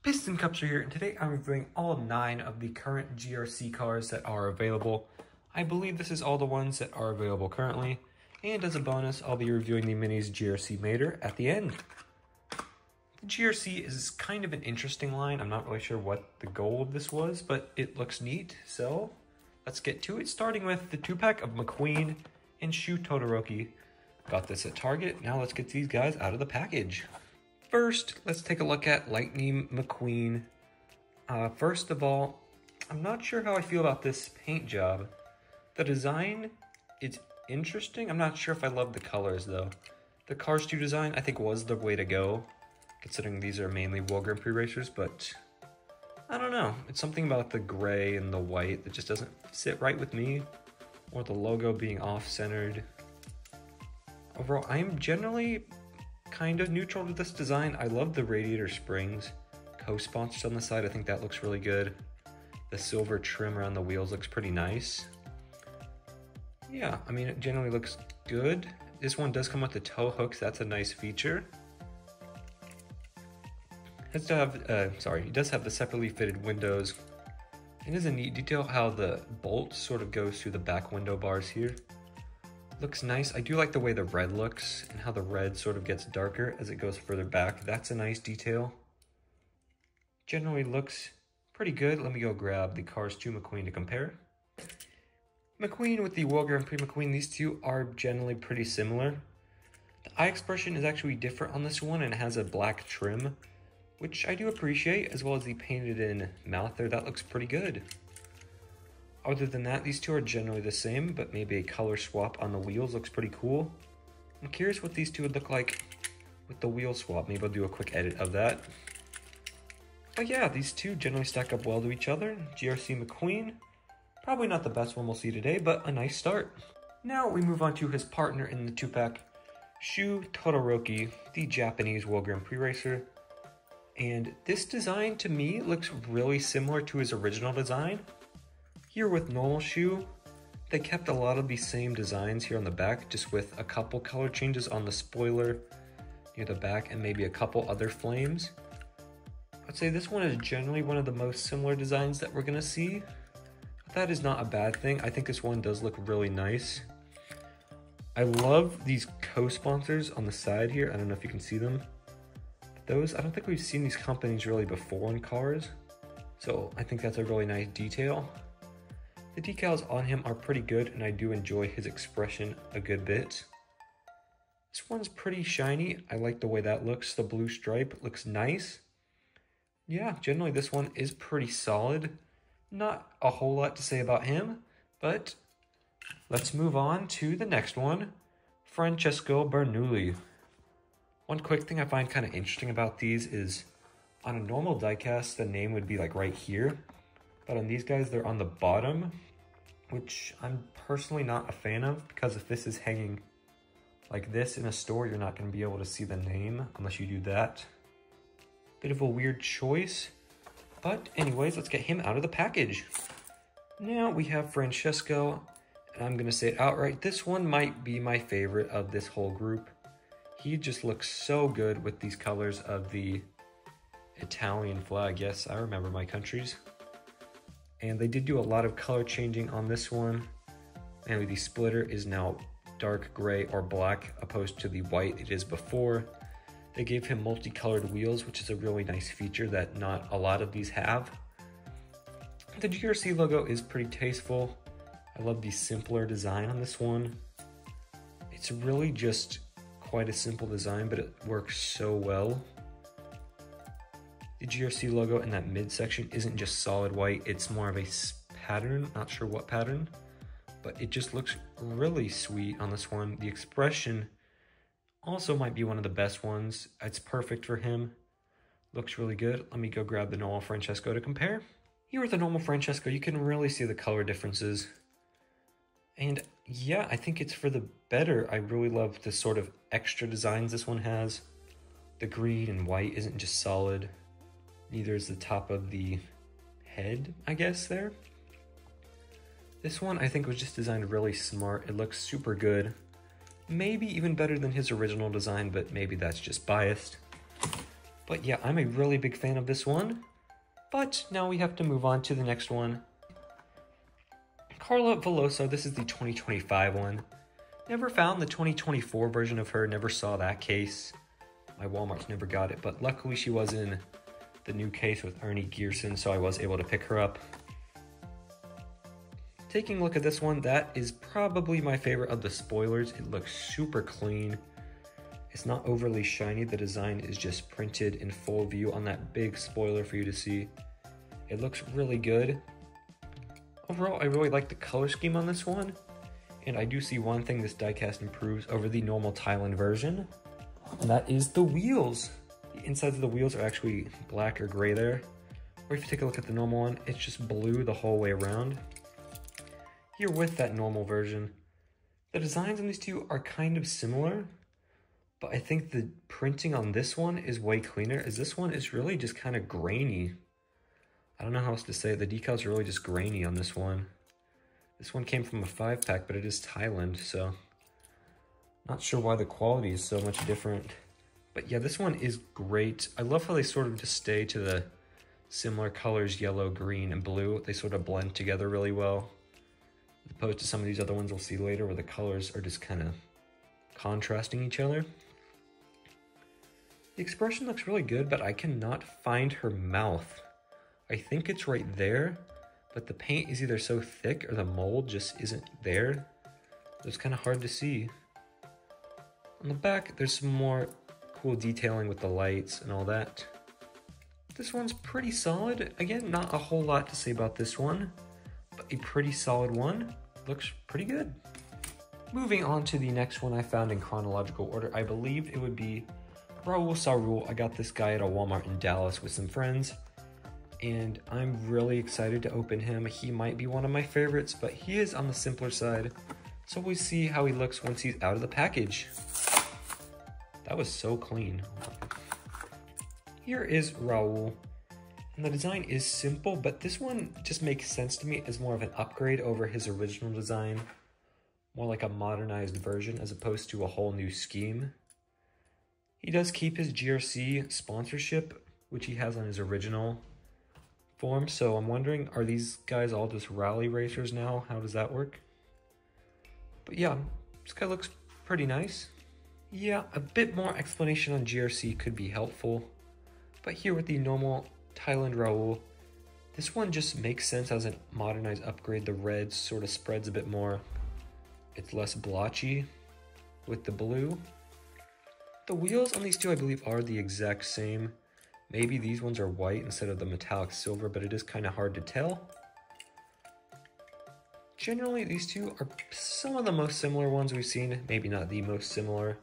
Piston Cups are here, and today I'm reviewing all 9 of the current GRC cars that are available. I believe this is all the ones that are available currently, and as a bonus, I'll be reviewing the Minis GRC Mater at the end. The GRC is kind of an interesting line. I'm not really sure what the goal of this was, but it looks neat, so let's get to it, starting with the 2-pack of McQueen and Shu Todoroki. Got this at Target. Now let's get these guys out of the package. First, let's take a look at Lightning McQueen. First of all, I'm not sure how I feel about this paint job. The design is interesting. I'm not sure if I love the colors though. The Cars 2 design I think was the way to go, considering these are mainly World Grand Prix racers, but I don't know. It's something about the gray and the white that just doesn't sit right with me, or the logo being off-centered. Overall, I'm generally kind of neutral to this design. I love the radiator springs, co-sponsors on the side. I think that looks really good. The silver trim around the wheels looks pretty nice. Yeah, I mean, it generally looks good. This one does come with the tow hooks. That's a nice feature. It does have the separately fitted windows. It is a neat detail how the bolt sort of goes through the back window bars here. Looks nice. I do like the way the red looks and how the red sort of gets darker as it goes further back. That's a nice detail. Generally looks pretty good. Let me go grab the Cars 2 McQueen to compare. McQueen with the World Grand Prix McQueen, these two are generally pretty similar. The eye expression is actually different on this one and it has a black trim, which I do appreciate, as well as the painted in mouth there. That looks pretty good. Other than that, these two are generally the same, but maybe a color swap on the wheels looks pretty cool. I'm curious what these two would look like with the wheel swap. Maybe I'll do a quick edit of that. But yeah, these two generally stack up well to each other. GRC McQueen, probably not the best one we'll see today, but a nice start. Now we move on to his partner in the 2-pack, Shu Todoroki, the Japanese World Grand Prix racer. And this design to me looks really similar to his original design. Here with normal Shu, they kept a lot of the same designs here on the back, just with a couple color changes on the spoiler near the back and maybe a couple other flames. I'd say this one is generally one of the most similar designs that we're gonna see. But that is not a bad thing. I think this one does look really nice. I love these co-sponsors on the side here. I don't know if you can see them. Those, I don't think we've seen these companies really before in cars. So I think that's a really nice detail. The decals on him are pretty good, and I do enjoy his expression a good bit. This one's pretty shiny. I like the way that looks. The blue stripe looks nice. Yeah, generally this one is pretty solid. Not a whole lot to say about him, but let's move on to the next one, Francesco Bernoulli. One quick thing I find kind of interesting about these is on a normal diecast, the name would be like right here. But on these guys, they're on the bottom, which I'm personally not a fan of, because if this is hanging like this in a store, you're not going to be able to see the name unless you do that. Bit of a weird choice, but anyways, let's get him out of the package. Now we have Francesco, and I'm going to say it outright. This one might be my favorite of this whole group. He just looks so good with these colors of the Italian flag. Yes, I remember my countries. And they did do a lot of color changing on this one. And the splitter is now dark gray or black opposed to the white it is before. They gave him multicolored wheels, which is a really nice feature that not a lot of these have. The GRC logo is pretty tasteful. I love the simpler design on this one. It's really just quite a simple design, but it works so well. The GRC logo in that midsection isn't just solid white, it's more of a pattern, not sure what pattern, but it just looks really sweet on this one. The expression also might be one of the best ones. It's perfect for him. Looks really good. Let me go grab the normal Francesco to compare. Here with the normal Francesco, you can really see the color differences. And yeah, I think it's for the better. I really love the sort of extra designs this one has. The green and white isn't just solid. Neither is the top of the head, I guess, there. This one I think was just designed really smart. It looks super good. Maybe even better than his original design, but maybe that's just biased. But yeah, I'm a really big fan of this one. But now we have to move on to the next one. Carla Veloso, this is the 2025 one. Never found the 2024 version of her, never saw that case. My Walmart's never got it, but luckily she was in the new case with Ernie Gearson, so I was able to pick her up. Taking a look at this one, that is probably my favorite of the spoilers. It looks super clean. It's not overly shiny. The design is just printed in full view on that big spoiler for you to see. It looks really good. Overall, I really like the color scheme on this one. And I do see one thing this diecast improves over the normal Thailand version, and that is the wheels. The insides of the wheels are actually black or gray there. Or if you take a look at the normal one, it's just blue the whole way around. Here with that normal version, the designs on these two are kind of similar, but I think the printing on this one is way cleaner, as this one is really just kind of grainy. I don't know how else to say it. The decals are really just grainy on this one. This one came from a 5-pack, but it is Thailand, so not sure why the quality is so much different. But yeah, this one is great. I love how they sort of just stay to the similar colors, yellow, green, and blue. They sort of blend together really well, as opposed to some of these other ones we'll see later where the colors are just kind of contrasting each other. The expression looks really good, but I cannot find her mouth. I think it's right there, but the paint is either so thick or the mold just isn't there. It's kind of hard to see. On the back, there's some more cool detailing with the lights and all that. This one's pretty solid. Again, not a whole lot to say about this one, but a pretty solid one. Looks pretty good. Moving on to the next one I found in chronological order, I believe it would be Raul Sarul. I got this guy at a Walmart in Dallas with some friends, and I'm really excited to open him. He might be one of my favorites, but he is on the simpler side. So we'll see how he looks once he's out of the package. That was so clean. Here is Raul, and the design is simple, but this one just makes sense to me as more of an upgrade over his original design. More like a modernized version as opposed to a whole new scheme. He does keep his GRC sponsorship, which he has on his original form, so I'm wondering, are these guys all just rally racers now? How does that work? But yeah, this guy looks pretty nice. Yeah, a bit more explanation on GRC could be helpful, but here with the normal Thailand Raul, this one just makes sense as a modernized upgrade. The red sort of spreads a bit more. It's less blotchy with the blue. The wheels on these two, I believe, are the exact same. Maybe these ones are white instead of the metallic silver, but it is kind of hard to tell. Generally, these two are some of the most similar ones we've seen. Maybe not the most similar,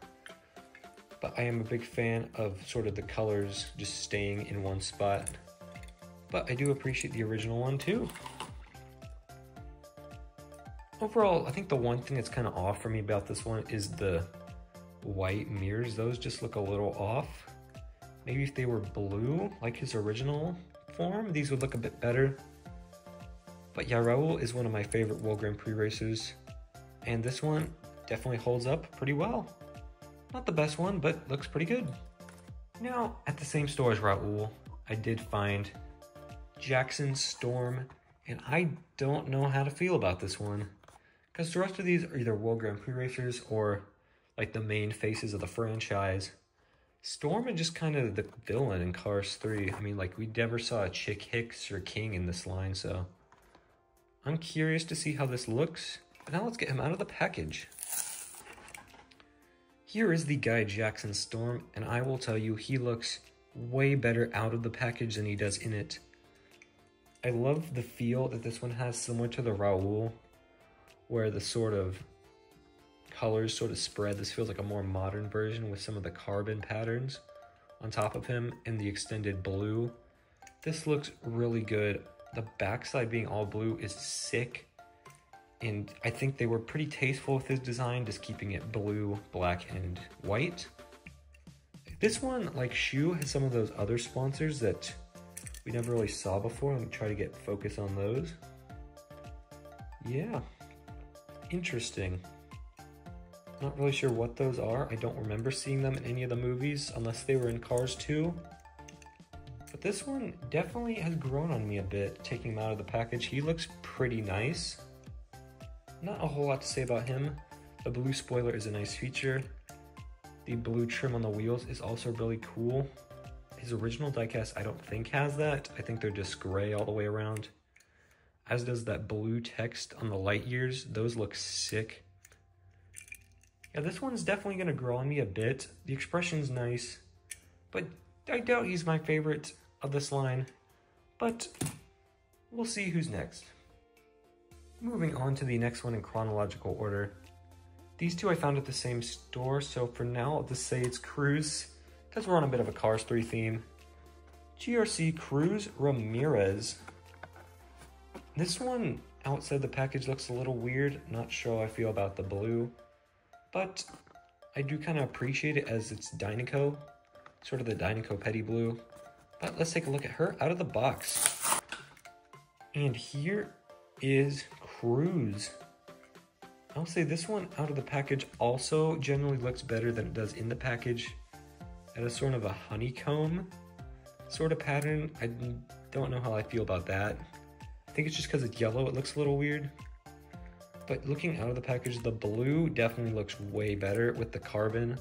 but I am a big fan of sort of the colors just staying in one spot. But I do appreciate the original one too. Overall, I think the one thing that's kind of off for me about this one is the white mirrors. Those just look a little off. Maybe if they were blue, like his original form, these would look a bit better. But yeah, Raul is one of my favorite World Grand Prix racers, and this one definitely holds up pretty well. Not the best one, but looks pretty good. Now, at the same store as Raul, I did find Jackson Storm, and I don't know how to feel about this one, because the rest of these are either World Grand Prix racers or like the main faces of the franchise. Storm is just kind of the villain in Cars 3. I mean, like, we never saw a Chick Hicks or King in this line, so I'm curious to see how this looks. But now let's get him out of the package. Here is the guy Jackson Storm, and I will tell you, he looks way better out of the package than he does in it. I love the feel that this one has, similar to the Raul, where the sort of colors sort of spread. This feels like a more modern version with some of the carbon patterns on top of him and the extended blue. This looks really good. The backside being all blue is sick, and I think they were pretty tasteful with his design, just keeping it blue, black, and white. This one, like Shu, has some of those other sponsors that we never really saw before. Let me try to get focus on those. Yeah, interesting. Not really sure what those are. I don't remember seeing them in any of the movies unless they were in Cars 2. But this one definitely has grown on me a bit, taking him out of the package. He looks pretty nice. Not a whole lot to say about him. The blue spoiler is a nice feature. The blue trim on the wheels is also really cool. His original diecast I don't think has that. I think they're just gray all the way around. As does that blue text on the light years. Those look sick. Yeah, this one's definitely going to grow on me a bit. The expression's nice, but I doubt he's my favorite of this line. But we'll see who's next. Moving on to the next one in chronological order. These two I found at the same store, so for now I'll just say it's Cruz, because we're on a bit of a Cars 3 theme. GRC Cruz Ramirez. This one outside the package looks a little weird. Not sure how I feel about the blue, but I do kind of appreciate it as it's Dinoco, sort of the Dinoco Petty Blue. But let's take a look at her out of the box. And here is Cruz. I'll say this one out of the package also generally looks better than it does in the package. It has sort of a honeycomb sort of pattern. I don't know how I feel about that. I think it's just because it's yellow, it looks a little weird. But looking out of the package, the blue definitely looks way better with the carbon.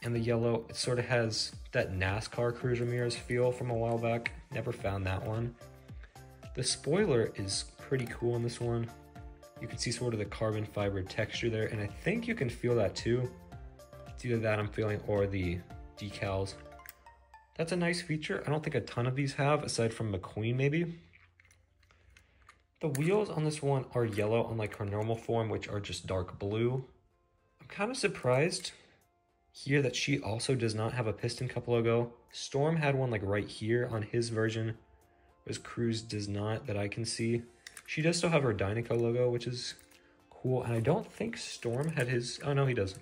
And the yellow, it sort of has that NASCAR Cruz Ramirez feel from a while back. Never found that one. The spoiler is pretty cool in this one. You can see sort of the carbon fiber texture there, and I think you can feel that too. It's either that I'm feeling or the decals. That's a nice feature. I don't think a ton of these have, aside from McQueen maybe. The wheels on this one are yellow, unlike her normal form, which are just dark blue. I'm kind of surprised here that she also does not have a piston cup logo. Storm had one like right here on his version, whereas Cruz does not that I can see. She does still have her Dinoco logo, which is cool, and I don't think Storm had his, oh no he doesn't.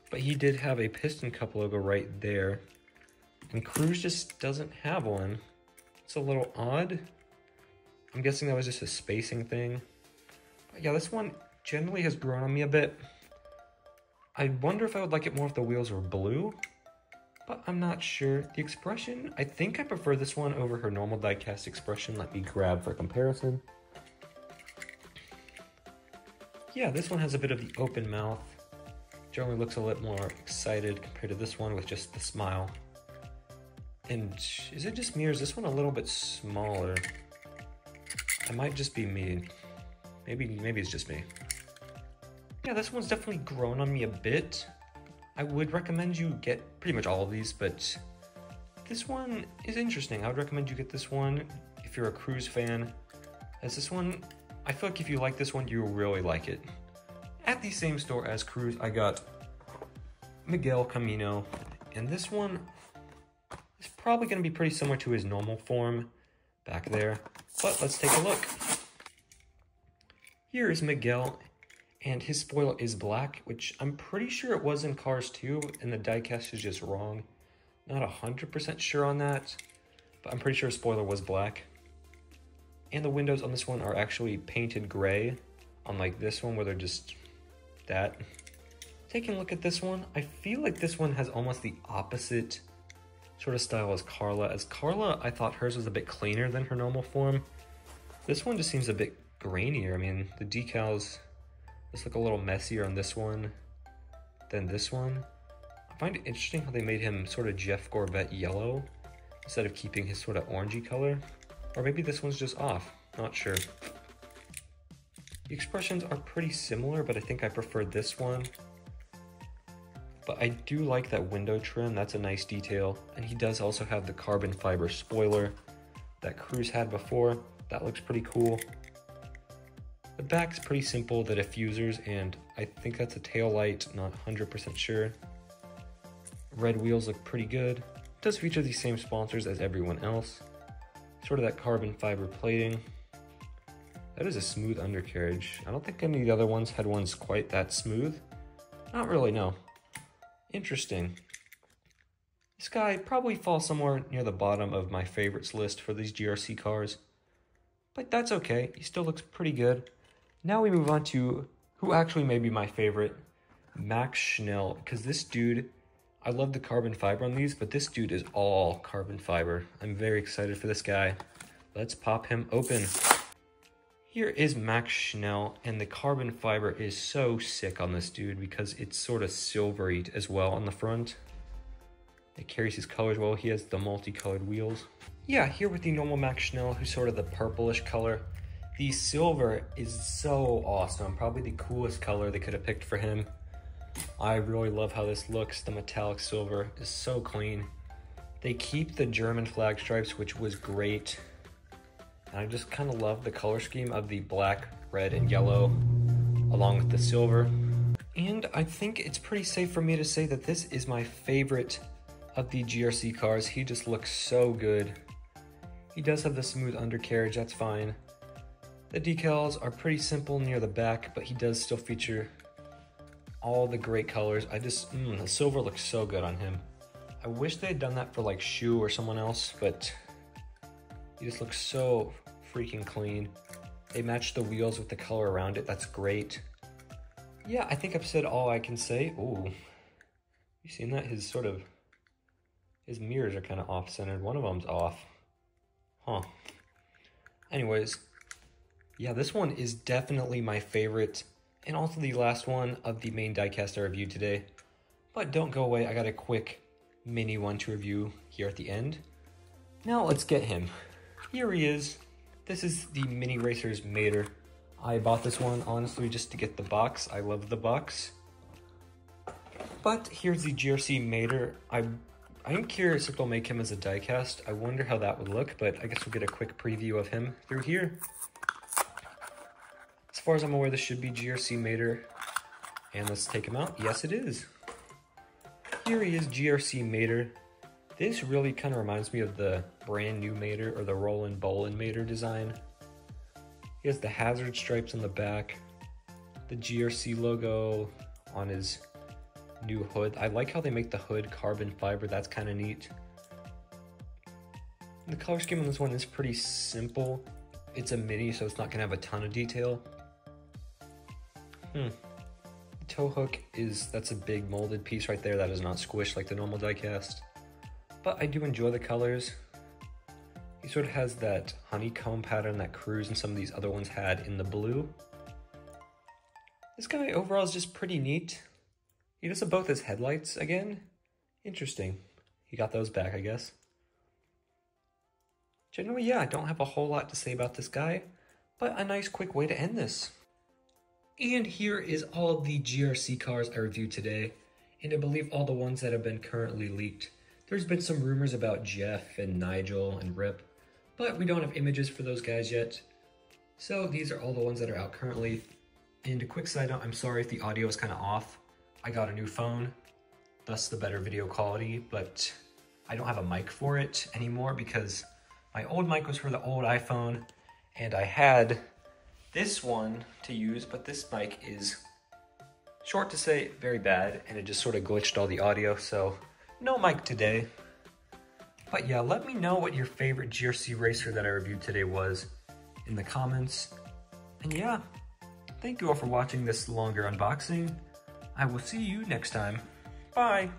But he did have a piston cup logo right there, and Cruz just doesn't have one. It's a little odd. I'm guessing that was just a spacing thing. But yeah, this one generally has grown on me a bit. I wonder if I would like it more if the wheels were blue, but I'm not sure. The expression, I think I prefer this one over her normal diecast expression. Let me grab for comparison. Yeah, this one has a bit of the open mouth. Generally looks a little more excited compared to this one with just the smile. And is it just me or is this one a little bit smaller? It might just be me. Maybe it's just me. Yeah, this one's definitely grown on me a bit. I would recommend you get pretty much all of these, but this one is interesting. I would recommend you get this one if you're a Cruz fan, as this one, I feel like if you like this one, you'll really like it. At the same store as Cruz, I got Miguel Camino, and this one is probably going to be pretty similar to his normal form back there, but let's take a look. Here is Miguel, and his spoiler is black, which I'm pretty sure it was in Cars 2, and the diecast is just wrong. Not 100% sure on that, but I'm pretty sure his spoiler was black. And the windows on this one are actually painted gray, unlike this one where they're just that. Taking a look at this one, I feel like this one has almost the opposite sort of style as Carla. As Carla, I thought hers was a bit cleaner than her normal form. This one just seems a bit grainier. I mean, the decals just look a little messier on this one than this one. I find it interesting how they made him sort of Jeff Gorvette yellow instead of keeping his sort of orangey color. Or maybe this one's just off, not sure. The expressions are pretty similar, but I think I prefer this one. But I do like that window trim, that's a nice detail. And he does also have the carbon fiber spoiler that Cruz had before. That looks pretty cool. The back's pretty simple, the diffusers, and I think that's a tail light, not 100% sure. Red wheels look pretty good. It does feature the same sponsors as everyone else. Sort of that carbon fiber plating. That is a smooth undercarriage. I don't think any of the other ones had ones quite that smooth. Not really, no. Interesting. This guy probably falls somewhere near the bottom of my favorites list for these GRC cars. But that's okay, he still looks pretty good. Now we move on to who actually may be my favorite, Max Schnell, because this dude, I love the carbon fiber on these, but this dude is all carbon fiber. I'm very excited for this guy. Let's pop him open. Here is Max Schnell, and the carbon fiber is so sick on this dude because it's sort of silvery as well on the front. It carries his colors well. He has the multicolored wheels. Yeah, here with the normal Max Schnell, who's sort of the purplish color. The silver is so awesome. Probably the coolest color they could have picked for him. I really love how this looks. The metallic silver is so clean. They keep the German flag stripes, which was great. And I just kind of love the color scheme of the black, red, and yellow, along with the silver. And I think it's pretty safe for me to say that this is my favorite of the GRC cars. He just looks so good. He does have the smooth undercarriage, that's fine. The decals are pretty simple near the back, but he does still feature all the great colors. The silver looks so good on him. I wish they had done that for like Shu or someone else, but he just looks so freaking clean. They match the wheels with the color around it, that's great. Yeah, I think I've said all I can say. Ooh, you seen that? His mirrors are kind of off-centered. One of them's off. Huh. Anyways, yeah, this one is definitely my favorite, and also the last one of the main diecast I reviewed today. But don't go away, I got a quick mini one to review here at the end. Now let's get him. Here he is. This is the Mini Racers Mater. I bought this one, honestly, just to get the box. I love the box. But here's the GRC Mater. I'm curious if they'll make him as a diecast. I wonder how that would look, but I guess we'll get a quick preview of him through here. As far as I'm aware, this should be GRC Mater. And let's take him out. Yes, it is. Here he is, GRC Mater. This really kind of reminds me of the brand new Mater, or the Roland Bolin Mater design. He has the hazard stripes on the back, the GRC logo on his new hood. I like how they make the hood carbon fiber, that's kind of neat. The color scheme on this one is pretty simple. It's a mini, so it's not going to have a ton of detail. The tow hook that's a big molded piece right there that is not squished like the normal diecast. But I do enjoy the colors. He sort of has that honeycomb pattern that Cruise and some of these other ones had in the blue. This guy overall is just pretty neat. He does have both his headlights again. Interesting. He got those back, I guess. Generally, yeah, I don't have a whole lot to say about this guy, but a nice quick way to end this. And here is all of the GRC cars I reviewed today, and I believe all the ones that have been currently leaked. There's been some rumors about Jeff and Nigel and Rip, but we don't have images for those guys yet. So these are all the ones that are out currently. And a quick side note, I'm sorry if the audio is kind of off. I got a new phone, thus the better video quality, but I don't have a mic for it anymore because my old mic was for the old iPhone, and I had this one to use, but this mic is, short to say, very bad, and it just sort of glitched all the audio, so no mic today. But yeah, let me know what your favorite GRC racer that I reviewed today was in the comments. And yeah, thank you all for watching this longer unboxing. I will see you next time. Bye!